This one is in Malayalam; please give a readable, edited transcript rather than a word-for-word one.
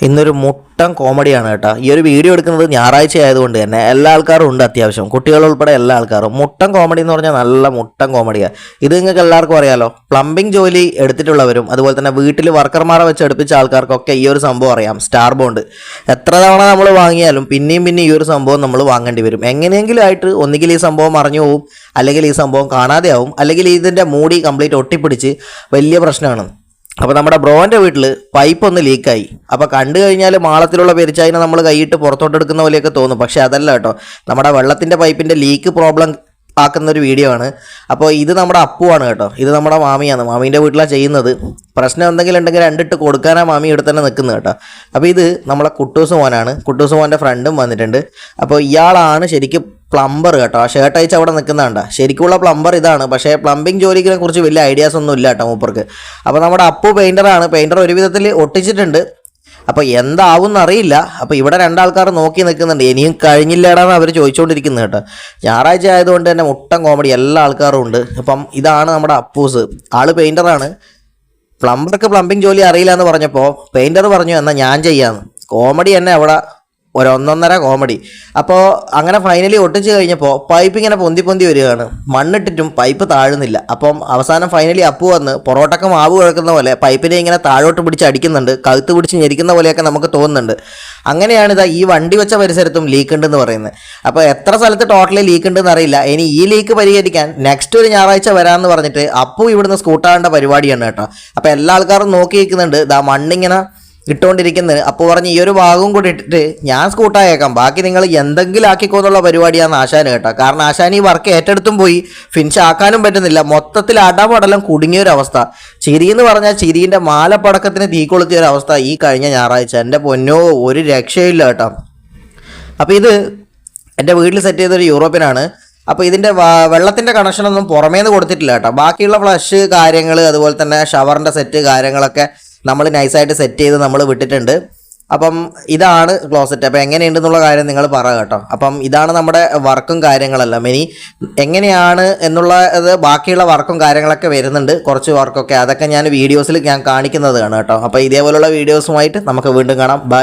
ഇന്നൊരു മുട്ടൻ കോമഡിയാണ് കേട്ടോ. ഈ ഒരു വീഡിയോ എടുക്കുന്നത് ഞായറാഴ്ച ആയതുകൊണ്ട് തന്നെ എല്ലാ ആൾക്കാരും ഉണ്ട്, അത്യാവശ്യം കുട്ടികൾ ഉൾപ്പെടെ എല്ലാ ആൾക്കാരും. മുട്ടൻ കോമഡി എന്ന് പറഞ്ഞാൽ നല്ല മുട്ടൻ കോമഡിയാണ്. ഇത് നിങ്ങൾക്ക് എല്ലാവർക്കും അറിയാലോ. പ്ലംബിംഗ് ജോലി എടുത്തിട്ടുള്ളവരും അതുപോലെ തന്നെ വീട്ടിൽ വർക്കർമാരെ വെച്ച് എടുപ്പിച്ച ആൾക്കാർക്കൊക്കെ ഈ ഒരു സംഭവം അറിയാം. സ്റ്റാർ ബോണ്ട് എത്ര തവണ നമ്മൾ വാങ്ങിയാലും പിന്നെയും ഈ ഒരു സംഭവം നമ്മൾ വാങ്ങേണ്ടി വരും. എങ്ങനെയെങ്കിലും ആയിട്ട് ഒന്നുകിൽ ഈ സംഭവം മറിഞ്ഞു പോവും, അല്ലെങ്കിൽ ഈ സംഭവം കാണാതെ ആവും, അല്ലെങ്കിൽ ഇതിൻ്റെ മൂടി കംപ്ലീറ്റ് ഒട്ടിപ്പിടിച്ച് വലിയ പ്രശ്നമാണ്. അപ്പോൾ നമ്മുടെ ബ്രോൻ്റെ വീട്ടിൽ പൈപ്പ് ഒന്ന് ലീക്കായി. അപ്പോൾ കണ്ടു കഴിഞ്ഞാൽ മാളത്തിലുള്ള പെരിച്ചായിനെ നമ്മൾ കൈയിട്ട് പുറത്തോട്ടെടുക്കുന്ന പോലെയൊക്കെ തോന്നും. പക്ഷേ അതല്ല കേട്ടോ, നമ്മുടെ വെള്ളത്തിൻ്റെ പൈപ്പിൻ്റെ ലീക്ക് പ്രോബ്ലം ആക്കുന്ന ഒരു വീഡിയോ ആണ്. അപ്പോൾ ഇത് നമ്മുടെ അപ്പുവാണ് കേട്ടോ. ഇത് നമ്മുടെ മാമിയാണ്, മാമീൻ്റെ വീട്ടിലാണ് ചെയ്യുന്നത്. പ്രശ്നം എന്തെങ്കിലും ഉണ്ടെങ്കിൽ രണ്ടിട്ട് കൊടുക്കാനാ മാമി ഇവിടെ തന്നെ നിൽക്കുന്നത് കേട്ടോ. അപ്പോൾ ഇത് നമ്മളെ കുട്ടൂസ് മോനാണ്. കുട്ടൂസ് മോൻ്റെ ഫ്രണ്ടും വന്നിട്ടുണ്ട്. അപ്പോൾ ഇയാളാണ് ശരിക്കും പ്ലംബർ കേട്ടോ. ആ ഷർട്ട് അയച്ച് അവിടെ നിൽക്കുന്നതാണ്ട. ശരിക്കുള്ള പ്ലംബർ ഇതാണ്. പക്ഷേ പ്ലംബിംഗ് ജോലിക്കിനെ കുറിച്ച് വലിയ ഐഡിയാസ് ഒന്നും ഇല്ല കേട്ടോ മൂപ്പർക്ക്. അപ്പോൾ നമ്മുടെ അപ്പു പെയിൻറ്ററാണ്. പെയിൻറ്റർ ഒരു വിധത്തിൽ ഒട്ടിച്ചിട്ടുണ്ട്. അപ്പോൾ എന്താവും എന്നറിയില്ല. അപ്പോൾ ഇവിടെ രണ്ടാൾക്കാർ നോക്കി നിൽക്കുന്നുണ്ട്. ഇനിയും കഴിഞ്ഞില്ലേടാന്ന് അവർ ചോദിച്ചുകൊണ്ടിരിക്കുന്നത് കേട്ടോ. ഞായറാഴ്ച ആയതുകൊണ്ട് തന്നെ മുട്ടൻ കോമഡി എല്ലാ ആൾക്കാരും ഉണ്ട്. അപ്പം ഇതാണ് നമ്മുടെ അപ്പൂസ്. ആൾ പെയിൻറ്ററാണ്. പ്ലംബർക്ക് പ്ലംബിംഗ് ജോലി അറിയില്ല എന്ന് പറഞ്ഞപ്പോൾ പെയിൻറ്റർ പറഞ്ഞു എന്നാൽ ഞാൻ ചെയ്യാമെന്ന്. കോമഡി തന്നെ അവിടെ ഒന്നൊന്നര കോമഡി. അപ്പോൾ അങ്ങനെ ഫൈനലി ഒട്ടിച്ച് കഴിഞ്ഞപ്പോൾ പൈപ്പ് ഇങ്ങനെ പൊന്തി വരികയാണ്. മണ്ണിട്ടിട്ടും പൈപ്പ് താഴുന്നില്ല. അപ്പം അവസാനം ഫൈനലി അപ്പു വന്ന് പൊറോട്ടക്ക് മാവ് കുഴക്കുന്ന പോലെ പൈപ്പിനെ ഇങ്ങനെ താഴോട്ട് പിടിച്ച് അടിക്കുന്നുണ്ട്. കഴുത്ത് പിടിച്ച് ഞെരിക്കുന്ന പോലെയൊക്കെ നമുക്ക് തോന്നുന്നുണ്ട്. അങ്ങനെയാണ് ഇതാ ഈ വണ്ടി വെച്ച പരിസരത്തും ലീക്ക് ഉണ്ടെന്ന് പറയുന്നത്. അപ്പോൾ എത്ര സ്ഥലത്ത് ടോട്ടലി ലീക്ക് ഉണ്ടെന്ന് അറിയില്ല. ഇനി ഈ ലീക്ക് പരിഹരിക്കാൻ നെക്സ്റ്റ് ഒരു ഞായറാഴ്ച വരാമെന്ന് പറഞ്ഞിട്ട് അപ്പു ഇവിടുന്ന് സ്കൂട്ടാവേണ്ട പരിപാടിയാണ് കേട്ടോ. അപ്പോൾ എല്ലാ ആൾക്കാരും നോക്കി നിൽക്കുന്നുണ്ട്. ഇതാ മണ്ണിങ്ങനെ ഇട്ടുകൊണ്ടിരിക്കുന്നത്. അപ്പോൾ പറഞ്ഞ് ഈ ഒരു ഭാഗവും കൂടി ഇട്ടിട്ട് ഞാൻ സ്കൂട്ടായേക്കാം, ബാക്കി നിങ്ങൾ എന്തെങ്കിലും ആക്കിക്കോന്നുള്ള പരിപാടിയാണ് ആശാന് കേട്ടോ. കാരണം ആശാൻ ഈ വർക്ക് ഏറ്റെടുത്തും പോയി ഫിനിഷ് ആക്കാനും പറ്റുന്നില്ല. മൊത്തത്തിൽ അടപടലം കുടുങ്ങിയൊരവസ്ഥ. ചിരിയെന്ന് പറഞ്ഞാൽ ചിരിൻ്റെ മാലപ്പടക്കത്തിന് തീ കൊളുത്തിയൊരവസ്ഥ ഈ കഴിഞ്ഞ ഞായറാഴ്ച. എൻ്റെ പൊന്നോ, ഒരു രക്ഷയില്ല കേട്ടോ. അപ്പോൾ ഇത് എൻ്റെ വീട്ടിൽ സെറ്റ് ചെയ്തൊരു യൂറോപ്യനാണ്. അപ്പോൾ ഇതിൻ്റെ വെള്ളത്തിൻ്റെ കണക്ഷനൊന്നും പുറമേന്ന് കൊടുത്തിട്ടില്ല കേട്ടോ. ബാക്കിയുള്ള ഫ്ലഷ് കാര്യങ്ങൾ അതുപോലെ തന്നെ ഷവറിൻ്റെ സെറ്റ് കാര്യങ്ങളൊക്കെ നമ്മൾ നൈസായിട്ട് സെറ്റ് ചെയ്ത് നമ്മൾ വിട്ടിട്ടുണ്ട്. അപ്പം ഇതാണ് ക്ലോസറ്റ്. അപ്പോൾ എങ്ങനെയുണ്ടെന്നുള്ള കാര്യം നിങ്ങൾ പറ കേട്ടോ. അപ്പം ഇതാണ് നമ്മുടെ വർക്കും കാര്യങ്ങളെല്ലാം. ഇനി എങ്ങനെയാണ് എന്നുള്ളത് ബാക്കിയുള്ള വർക്കും കാര്യങ്ങളൊക്കെ വരുന്നുണ്ട്, കുറച്ച് വർക്കൊക്കെ. അതൊക്കെ ഞാൻ വീഡിയോസിൽ ഞാൻ കാണിക്കുന്നതാണ് കേട്ടോ. അപ്പോൾ ഇതേപോലുള്ള വീഡിയോസുമായിട്ട് നമുക്ക് വീണ്ടും കാണാം. ബൈ.